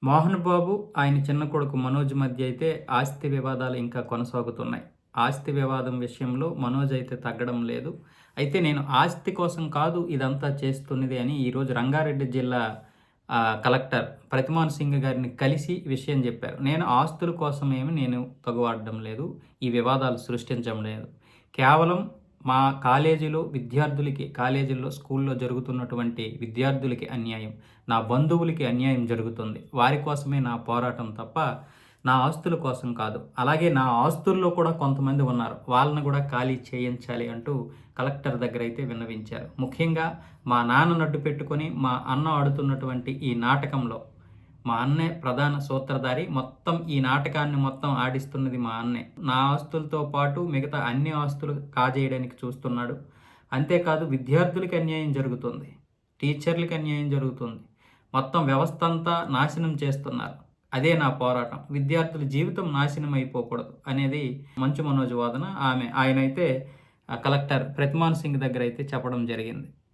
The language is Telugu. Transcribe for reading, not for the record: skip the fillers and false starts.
మోహన్ బాబు, ఆయన చిన్న కొడుకు మనోజ్ మధ్య అయితే ఆస్తి వివాదాలు ఇంకా కొనసాగుతున్నాయి. ఆస్తి వివాదం విషయంలో మనోజ్ అయితే తగ్గడం లేదు. అయితే నేను ఆస్తి కోసం కాదు ఇదంతా చేస్తున్నది అని ఈరోజు రంగారెడ్డి జిల్లా కలెక్టర్ ప్రతిమాన్ సింగ్ గారిని కలిసి విషయం చెప్పారు. నేను ఆస్తుల కోసమేమి నేను తెగబడడం లేదు. ఈ వివాదాలు సృష్టించడం లేదు. కేవలం మా కాలేజీలో విద్యార్థులకి, కాలేజీల్లో, స్కూల్లో జరుగుతున్నటువంటి విద్యార్థులకి అన్యాయం, నా బంధువులకి అన్యాయం జరుగుతుంది. వారి కోసమే నా పోరాటం తప్ప నా ఆస్తుల కోసం కాదు. అలాగే నా ఆస్తుల్లో కూడా కొంతమంది ఉన్నారు. వాళ్ళని కూడా ఖాళీ చేయించాలి అంటూ కలెక్టర్ దగ్గరైతే విన్నవించారు. ముఖ్యంగా మా నాన్నను అడ్డు పెట్టుకొని మా అన్న ఆడుతున్నటువంటి ఈ నాటకంలో మా అన్నే ప్రధాన సూత్రధారి. మొత్తం ఈ నాటకాన్ని మొత్తం ఆడిస్తున్నది మా అన్నే. నా ఆస్తులతో పాటు మిగతా అన్ని ఆస్తులు కాజేయడానికి చూస్తున్నాడు. అంతేకాదు విద్యార్థులకి అన్యాయం జరుగుతుంది. టీచర్లకి అన్యాయం జరుగుతుంది. మొత్తం వ్యవస్థ అంతా నాశనం చేస్తున్నారు. అదే నా పోరాటం. విద్యార్థుల జీవితం నాశనం అయిపోకూడదు అనేది మంచు మనోజ్ వాదన. ఆయనైతే కలెక్టర్ ప్రతిమాన్ సింగ్ దగ్గర అయితే చెప్పడం జరిగింది.